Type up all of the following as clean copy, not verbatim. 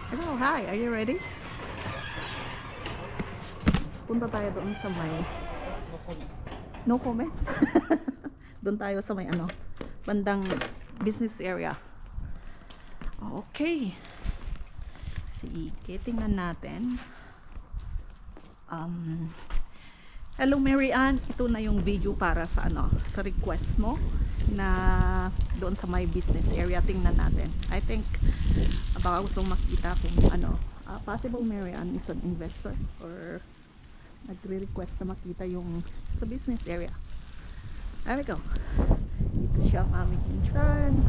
Hello, hi. Are you ready? Punta tayo doon sa may no comments. Doon tayo sa may bandang business area. Okay. Sige, tingnan natin. Hello Mary Ann, ito na yung video para sa sa request mo na doon sa my business area. Tingnan natin. I think baka gusto makita kung possible Mary Ann is an investor or nagre-request na makita yung sa business area. There we go. Ito siya ang aming entrance.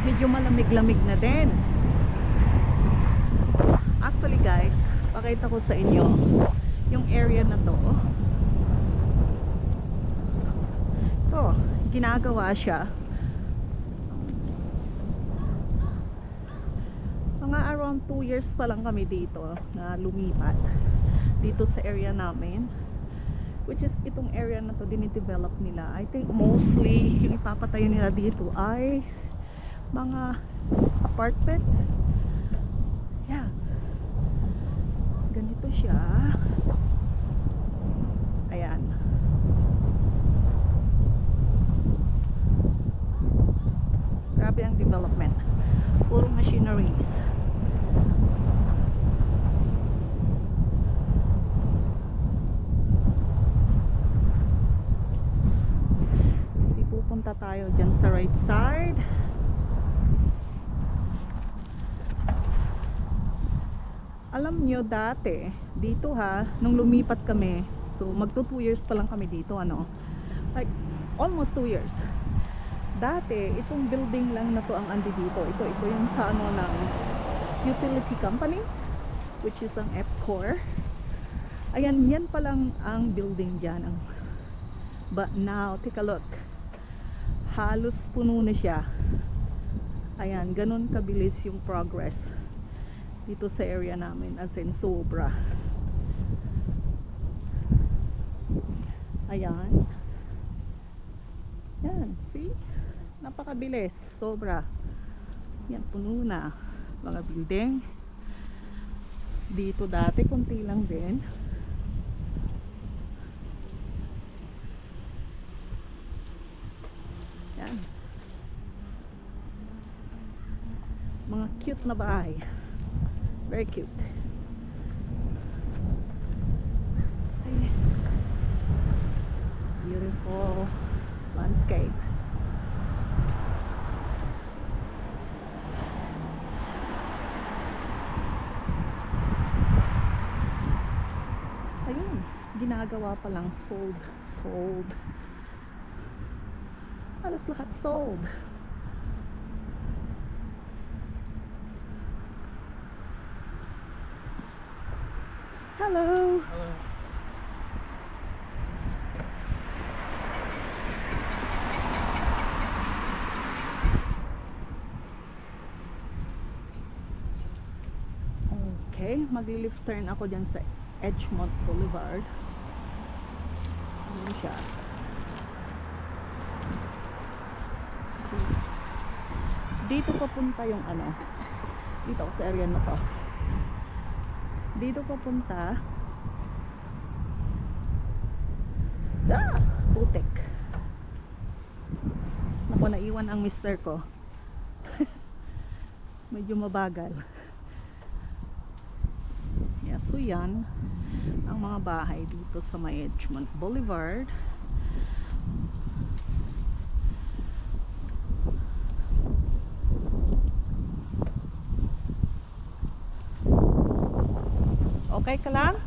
Medyo malamig-lamig na din. Actually guys, pakita ko sa inyo yung area na to. Ito, ginagawa siya. Mga around 2 years pa lang kami dito na lumipat dito sa area namin, which is itong area na to dinidevelop nila. I think mostly yung ipapatayo nila dito ay mga apartment. Yeah. Ganito siya. Ayan. Grabe ang development. Puro machineries. Kasi pupunta tayo dyan sa right side. Alam nyo dati, dito nung lumipat kami, so magto 2 years pa lang kami dito, like almost 2 years. Dati, itong building lang na to ang andi dito. Ito yung sa ng utility company, which is ang EPCOR. Ayan, yan pa lang ang building dyan. But now, take a look. Halos puno na siya. Ayan, ganun kabilis yung progress dito sa area namin, as in sobra. Ayan. Yan, see? Napakabilis, sobra. Yan, puno na mga building. Dito dati, konti lang din. Yan. Mga cute na bahay. Very cute. See? Beautiful landscape. Ayun, ginagawa pa lang, sold. Halos lahat sold. Hello. Hello. Okay, mag-left turn ako dyan sa Edgemont Boulevard. Ano siya? Kasi dito papunta yung dito sa area na to. Dito papunta. Putik. Naku, naiwan ang mister ko. Medyo mabagal. Yeah, so yan ang mga bahay dito sa may Edgemont Boulevard. Okay ka lang?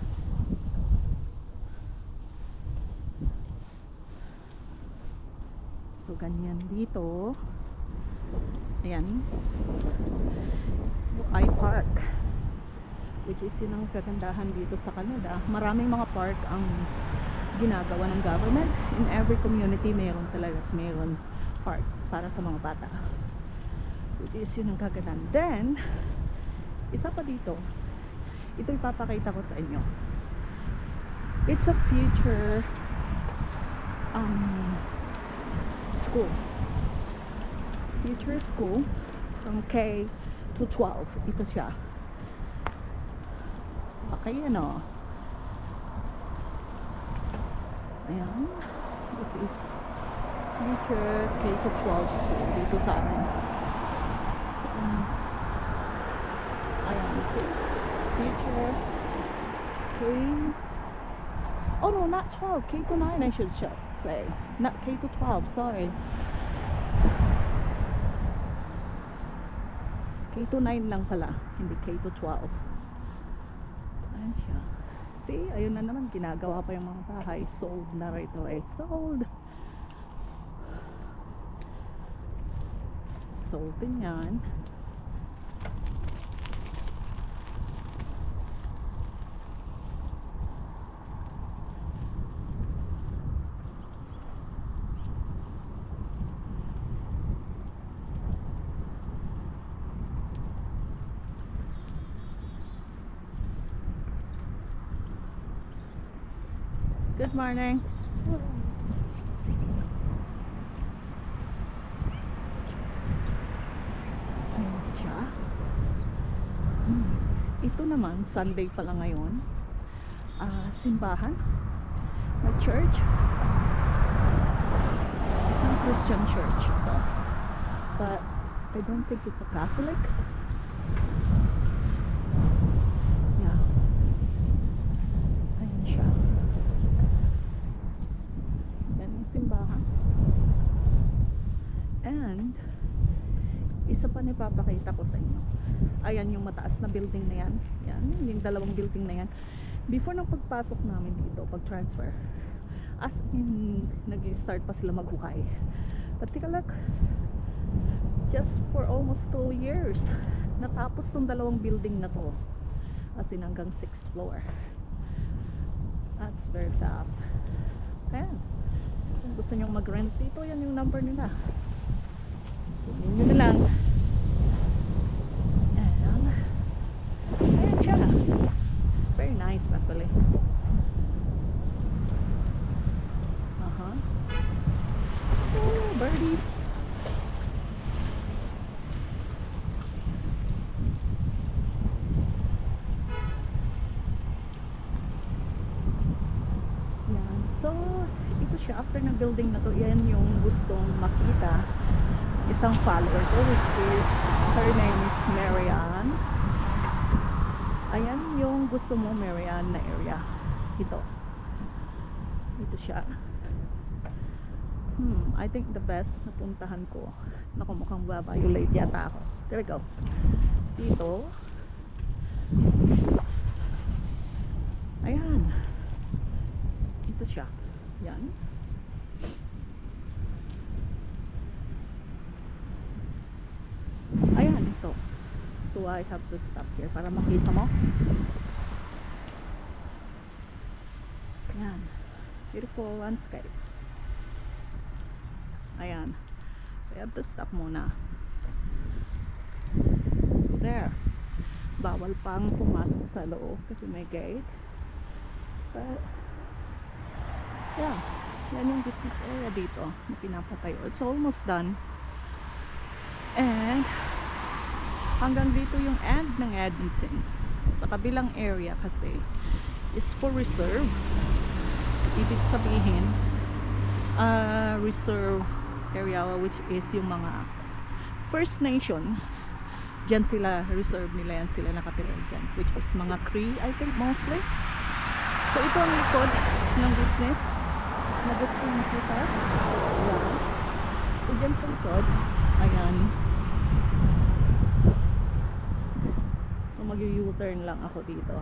So ganyan dito. Ayan. I Park, which is yun ang kagandahan dito sa Canada. Maraming mga park ang ginagawa ng government. In every community mayroon park para sa mga bata, which is yun ang kagandahan. Then Isa pa dito, ito ipapakita ko sa inyo. It's a future school. Future school from K to 12. Ito siya. Okay, ano. Ayan. This is future K to 12 school dito sa amin. So, ayan, see? Future K. Oh no, not 12. K to 9 I should say. Not K to 12, sorry. K to 9 lang pala, hindi K to 12. Ayan siya. See, ayun na naman, ginagawa pa yung mga bahay. Sold na rito eh. Sold! Sold din yan. Good morning. Ayan siya. Ito naman, Sunday pala ngayon. Simbahan. May church. Isang Christian church ito. But I don't think it's a Catholic. Yeah. Ayan siya. Simbahan. And isa pa ipapakita ko sa inyo. Ayan yung mataas na building na yan. Yan, yung dalawang building na yan. Before ng pagpasok namin dito, pag-transfer, as in, nag-start pa sila maghukay. But take a look, just for almost 2 years, natapos tong dalawang building na to. As in, hanggang 6th floor. That's very fast. Ayan. Kung gusto nyong mag-rent dito, yan yung number nila. Kunin nyo na lang. Ayan. Ayan siya. Very nice actually. Oh, birdies. Yan. So, ito siya. After na building na to, yan yung gustong makita. Isang follower ko, which is, her name is Marianne. Ayan yung gusto mo, Marianne, na area. Ito. Ito siya. I think the best na puntahan ko. Naku, mukhang babayulate yata ako. There we go. Dito. Ayan. Ito siya. Yan. Ayan, ito. So I have to stop here para makita mo. Ayan. Beautiful landscape. Ayan. So I have to stop muna. So there. Bawal pang pumasok sa loob kasi may gate. But yeah, yan yung business area dito na pinapatayo. It's almost done. And hanggang dito yung end ng Edmonton. Sa kabilang area kasi is for reserve. Ibig sabihin reserve area, which is yung mga First Nation. Diyan sila, reserve nila yan, sila nakatira dyan, which is mga Cree, I think mostly. So ito ang likod ng business na gusto makita. Ayan. So dyan sa likod, ayan. So mag-u-turn lang ako dito.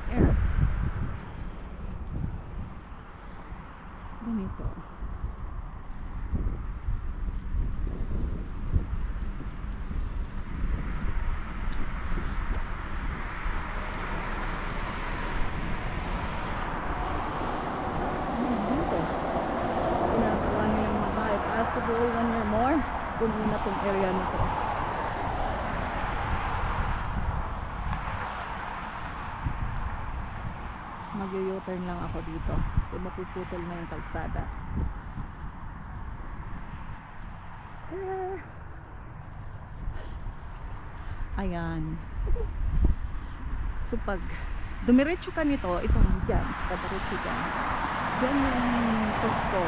Ayan. Ganito. Possible 1 year more kung muna itong area na to. Mag-u-turn lang ako dito. So, mapuputol na yung kalsada. Ayan. So pag dumiretso ka nito, itong dyan, padiretso dyan. Dyan yung Cusco.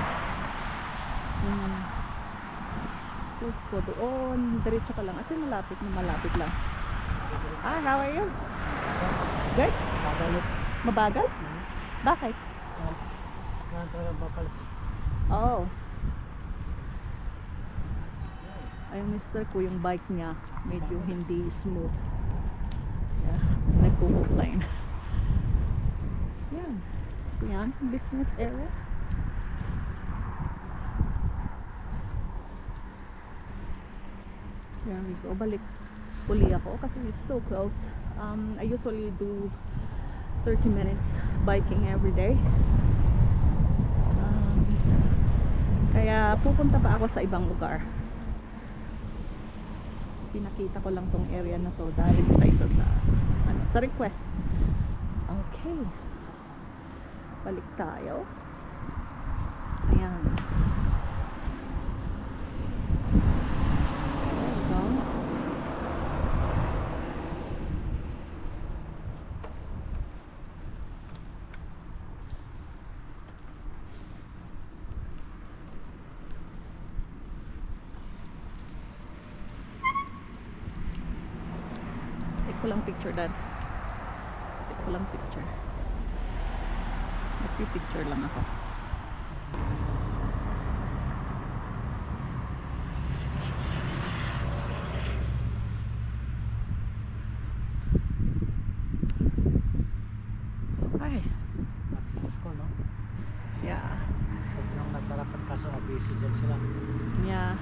Cusco doon, diretso ka lang. As in, malapit na malapit lang. Ah, how are you? Good? Mabagal? Bakit? Ganun talaga papalit. Oo. Ayun, mister ko, yung bike niya medyo hindi smooth. Yeah, nagko-complain. Yan. So yan, business area. There we go. Balik uli ako kasi it's so close. I usually do 30 minutes biking every day. Kaya pupunta pa ako sa ibang lugar. Pinakita ko lang tong area na to dahil isa sa sa request. Okay. Balik tayo. Ayan. There we go. Take ko lang picture, Dad. Take ko lang picture. Nagpipicture lang ako. Okay. Pasko, no? Yeah. Sobrang nasarapan kaso busy dyan sila. Yeah.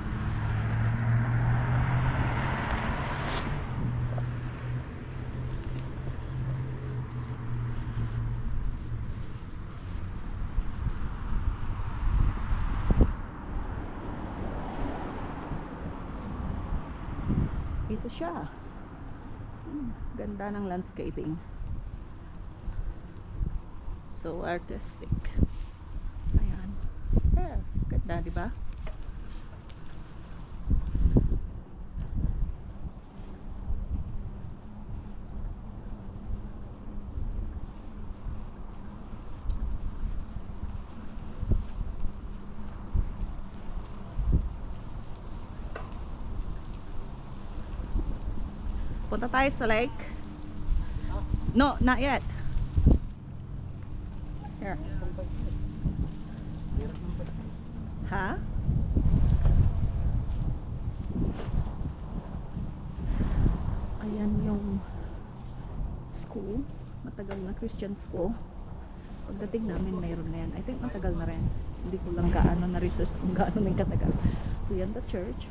Ito siya. Ganda ng landscaping. So artistic. Ayan. Yeah, ganda, di ba? Punta tayo sa lake. No, not yet. Here. Ha? Ayan yung school. Matagal na Christian school. Pagdating namin mayroon na yan. I think matagal na rin. Hindi ko lang gaano na-research kung gaano na yung katagal. So yan the church.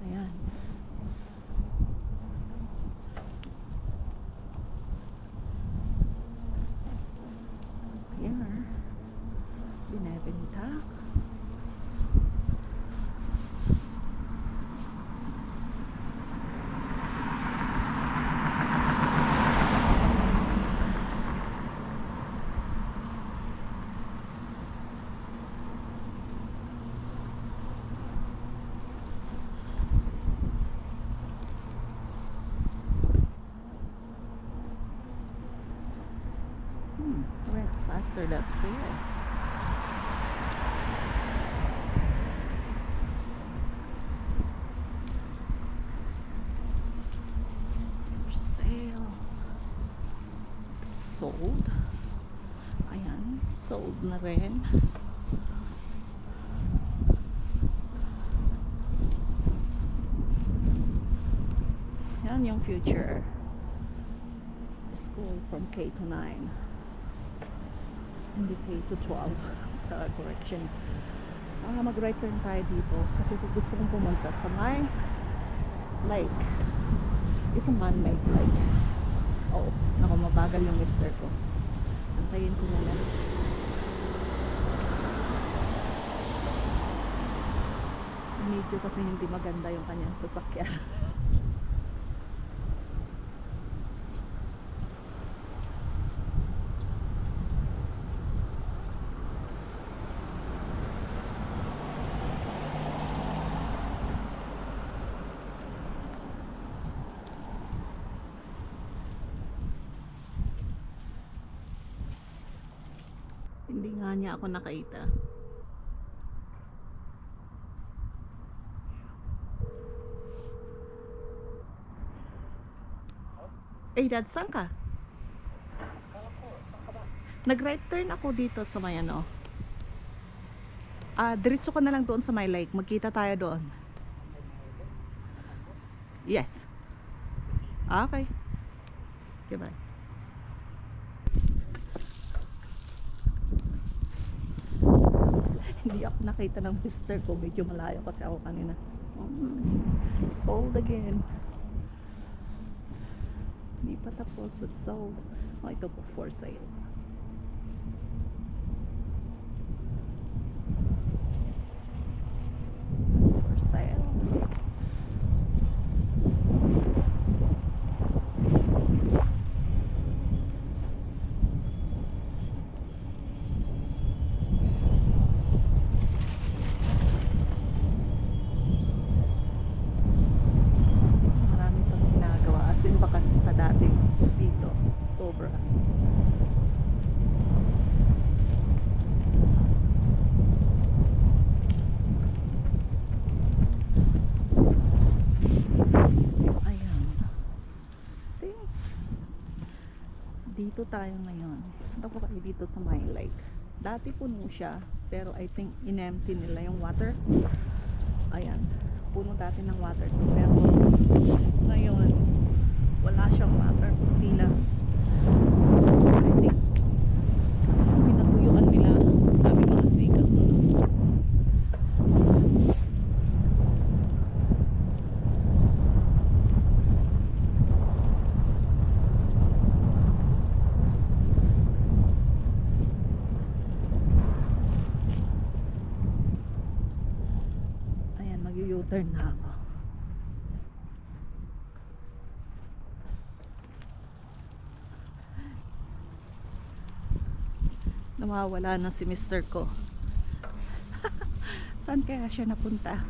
Ayan. Here. Binebenta. Went faster, that's it. For sale. Sold. Ayan, sold na rin. Yan yung future. School from K to 9. Hindi K to 12 sa correction. Mag-right turn tayo dito kasi gusto kong pumunta sa my lake. It's a man-made lake. Oo, naku, mabagal yung mister ko. Antayin ko muna. Medyo kasi hindi maganda yung kanyang sasakyan. Hindi nga niya ako nakita. Eh, dad, saan ka? Akala ko, saan ka ba? Nag-right turn ako dito sa may ano. Diretso ko na lang doon sa my lake. Magkita tayo doon. Yes. Okay. Okay, bye. Hindi ako nakita ng mister ko. Medyo malayo kasi ako kanina. Sold again. Hindi pa tapos but sold. Oh, ito po for sale. It's for sale. Marami pang ginagawa. As in, baka pa dati dito. Sobra. Ayan. See? Dito tayo ngayon. Punta ko kayo dito sa my lake. Dati puno siya, pero I think in-empty nila yung water. Ayan. Puno dati ng water. Pero ngayon, wala siyang water. Kunti lang. I think pinatuyuan nila. Dami mga sikat doon. Ayan, mag-u-turn na ako. Nawawala na si mister ko. Saan kaya siya napunta?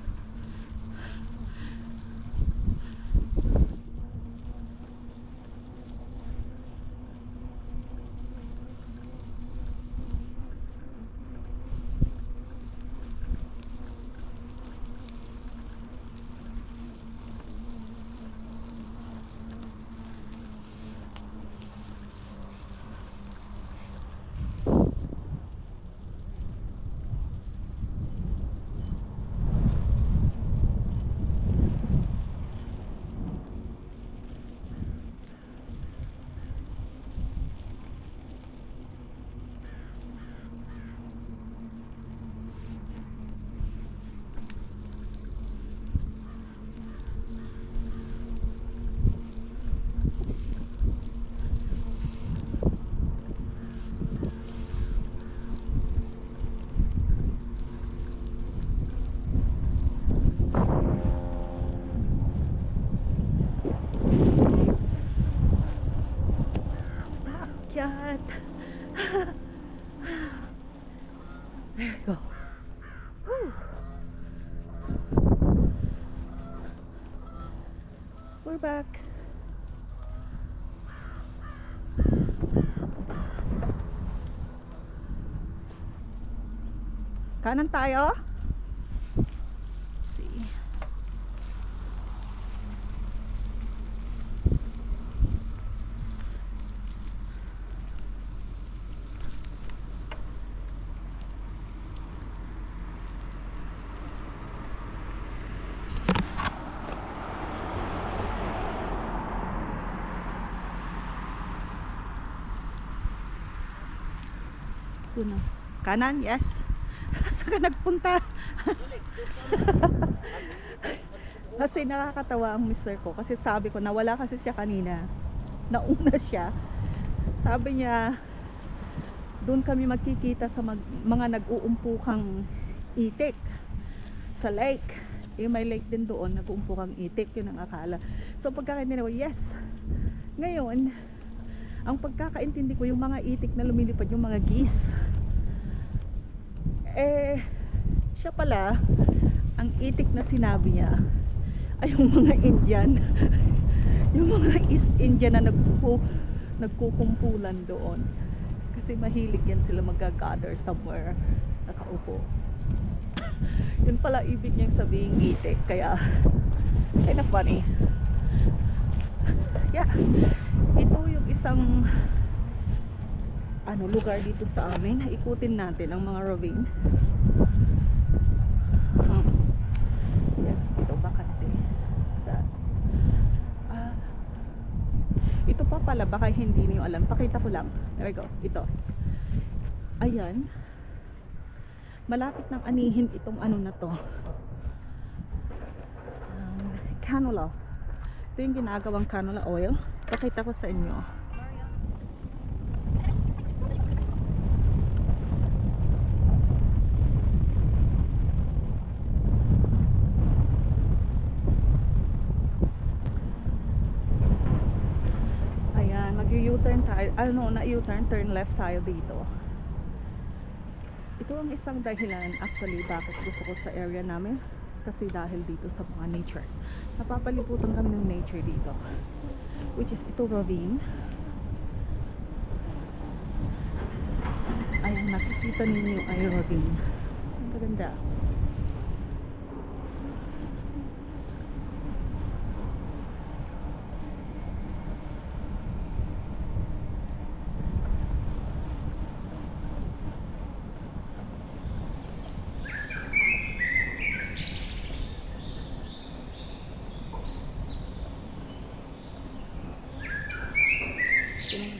Akyat. There we go. Whew. We're back. Kanan tayo. Let's see. Puno. Kanan, yes. Saan ka nagpunta? Kasi nakakatawa ang mister ko. Kasi sabi ko, nawala kasi siya kanina. Nauna siya. Sabi niya, doon kami magkikita sa mga nag-uumpukang itik sa lake. May lake din doon, nag-uumpukang itik. Yun ang akala. So pagkakaintindi ko, yes. Ngayon, ang pagkakaintindi ko, yung mga itik na lumilipad, yung mga geese. Siya pala, ang itik na sinabi niya ay yung mga Indian. Yung mga East Indian na nagkukumpulan doon. Kasi mahilig yan sila mag-gather somewhere nakaupo. Yun pala ibig niyang sabihin itik, kaya kind of funny. Yeah, ito yung isang lugar dito sa amin. Ikutin natin ang mga ravine. Yes, ito bakante. Ito pa pala, baka hindi niyo alam. Pakita ko lang. There we go. Ito. Ayan. Malapit ng anihin itong na to. Canola. Ito yung ginagawang canola oil. Pakita ko sa inyo. Ayan, mag-u-turn tayo. Na-u-turn, turn left tayo dito. Ito ang isang dahilan actually bakit gusto ko sa area namin. Kasi dahil dito sa mga nature. Napapalibutan kami ng nature dito. Which is ito ravine. Ayan, nakikita ninyo ay ravine. Ang ganda.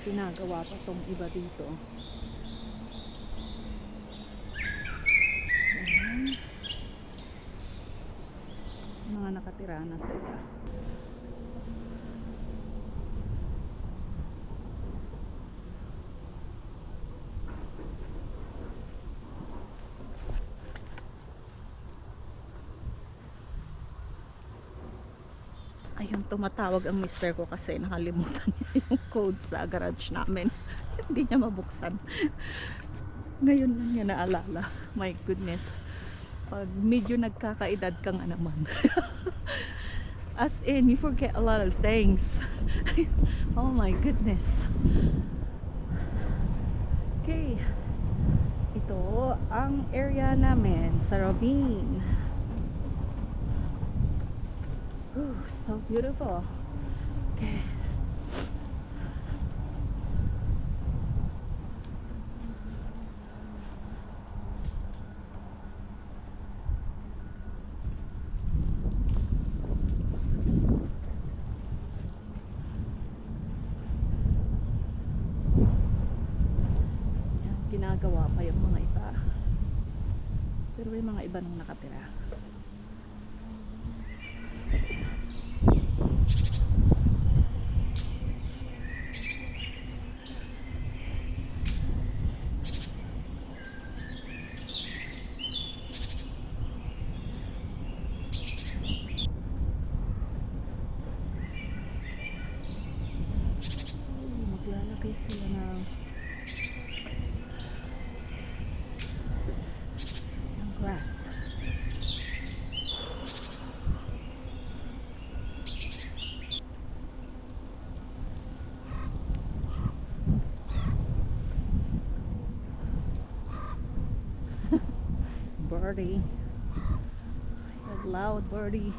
Ginagawa pa tong iba dito. Ayan. Mga nakatira na sila. Ayun, tumatawag ang mister ko kasi nakalimutan niya yung code sa garage namin. Hindi niya mabuksan. Ngayon lang niya naalala. My goodness. Pag medyo nagkakaedad ka nga naman. As in, you forget a lot of things. Oh my goodness. Okay. Ito ang area namin sa ravine. Ooh, so beautiful. Okay. Yan, ginagawa pa yung mga iba. Pero may mga iba nang nakatira. Maglalagay sila ng grass. Birdie. That loud birdie.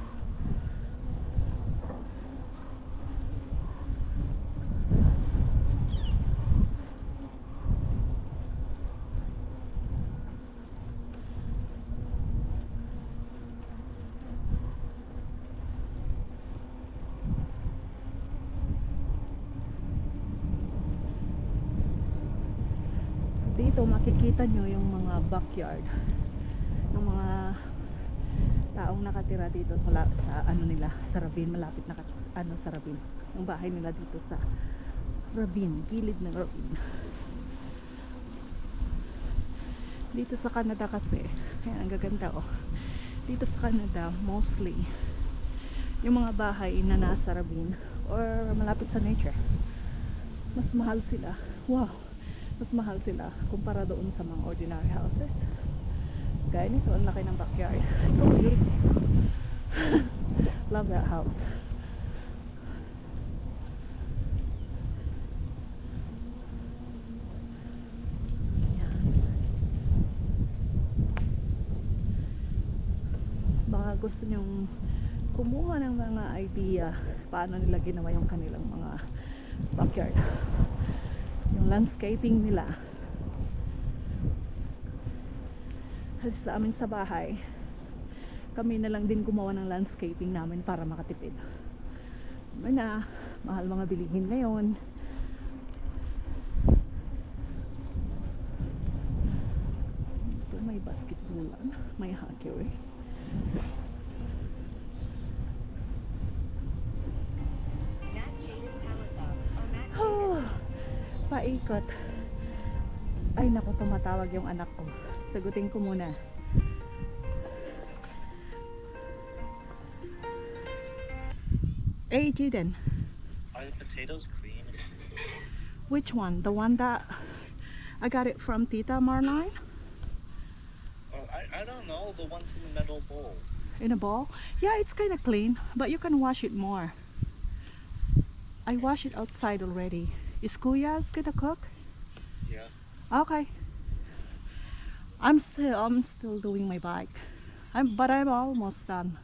Dito makikita nyo yung mga backyard ng mga taong nakatira dito sa nila, sa ravine, malapit na sa ravine. Yung bahay nila dito sa ravine, gilid ng ravine. Dito sa Canada kasi, ayan, ang gaganda oh. Dito sa Canada, mostly yung mga bahay na nasa ravine or malapit sa nature, mas mahal sila. Wow, mas mahal sila kumpara doon sa mga ordinary houses. Gaya nito, ang laki ng backyard. So beautiful. Love that house. gusto nyong kumuha ng mga idea paano nila ginawa yung kanilang mga backyard, yung landscaping nila. Kasi sa amin sa bahay, kami na lang din gumawa ng landscaping namin para makatipid. Na mahal mga bilihin ngayon. Ito may basketballan, may hockey eh. Oh, paikot. Ay naku, tumatawag yung anak ko. Sagutin ko muna. Hey Jaden, Are the potatoes green? which one? The one that I got it from Tita Marline Oh, I don't know. The ones in the metal bowl. in a bowl? Yeah, it's kind of clean, but you can wash it more. I wash it outside already. Is Kuya's gonna cook? Yeah. Okay. I'm still doing my bike. But I'm almost done.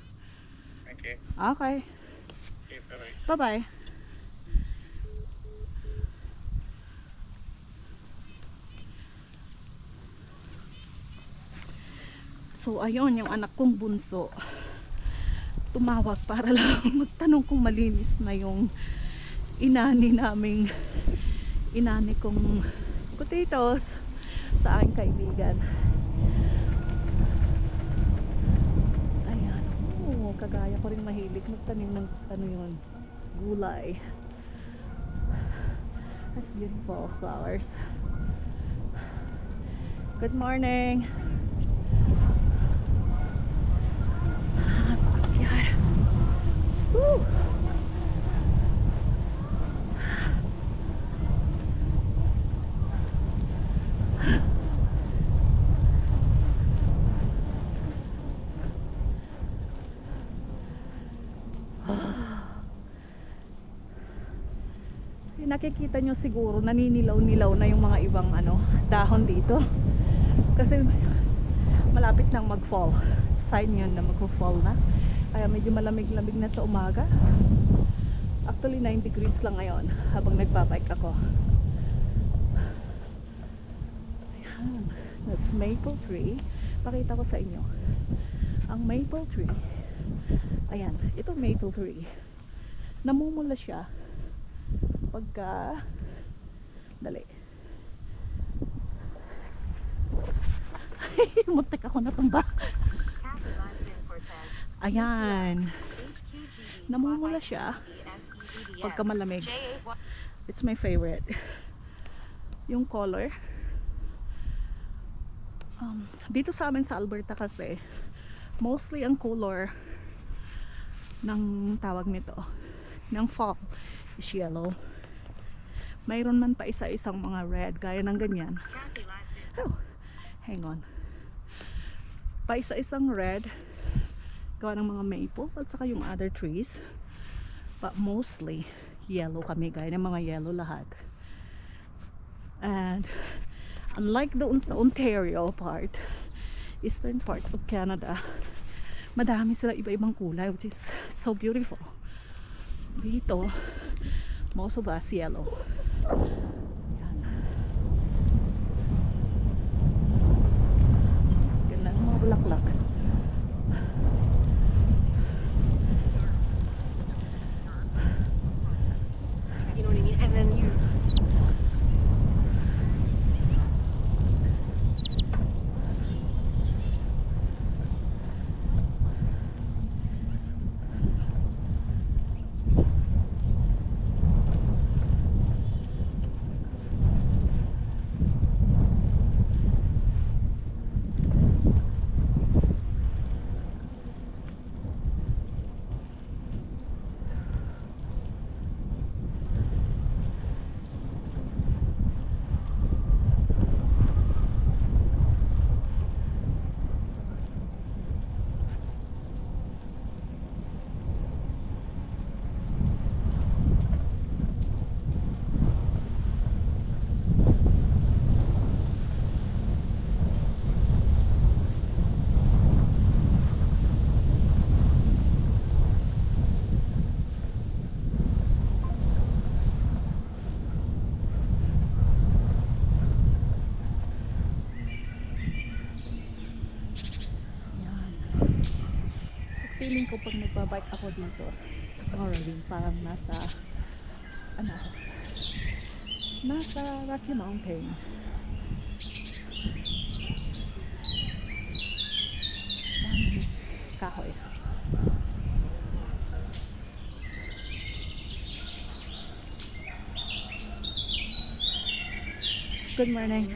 Okay. Okay. Okay, bye. Bye bye. So ayun, yung anak kong bunso tumawag para lang magtanong kung malinis na yung inani kong potatoes sa aking kaibigan. Ayan, oh, kagaya ko rin mahilig magtanim ng ano yun, gulay. That's beautiful flowers. Good morning. Paakyat. Woo! Nakikita nyo siguro naninilaw-nilaw na yung mga ibang dahon dito kasi malapit nang mag-fall. Sign yun na mag-fall na, kaya medyo malamig-lamig na sa umaga. Actually 9 degrees lang ngayon habang nagbabike ako. Ayan, that's maple tree. Pakita ko sa inyo ang maple tree. Ayan, ito maple tree, namumula siya pagka dali. Muntik ako natumba. Ayan, namumula siya pagka malamig. It's my favorite yung color. Dito sa amin sa Alberta kasi mostly ang color ng tawag nito ng fall is yellow. Mayroon man pa isa-isang mga red gaya ng ganyan. Oh, hang on. Pa isa-isang red gawa ng mga maple at saka yung other trees, but mostly yellow kami, gaya ng mga yellow lahat. And unlike doon sa Ontario part, eastern part of Canada, madami sila iba-ibang kulay, which is so beautiful. Dito most of us yellow. Yan. Ganda ng mga bulaklak. You know what I mean? And then you feeling ko pag nagbabike ako dito, Oregon, parang nasa ano, nasa Rocky Mountain. Daming kahoy. Good morning.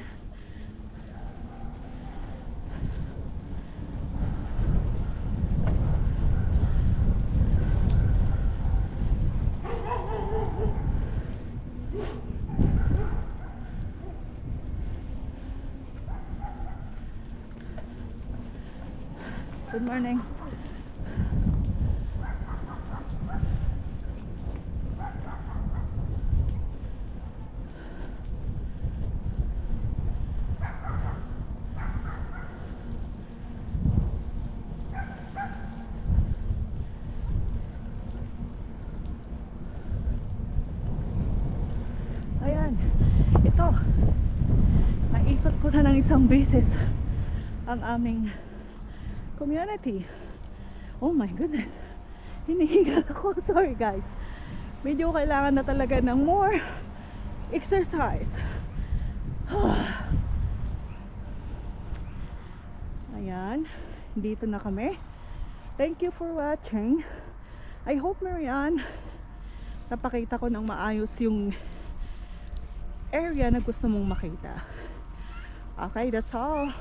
Good morning. Ayan, ito, naikot ko na ng isang beses ang aming community. Oh my goodness, hinihingal ako. Sorry guys, medyo kailangan na talaga ng more exercise. Ayan, dito na kami. Thank you for watching. I hope, Marianne, napakita ko ng maayos yung area na gusto mong makita. Okay, that's all.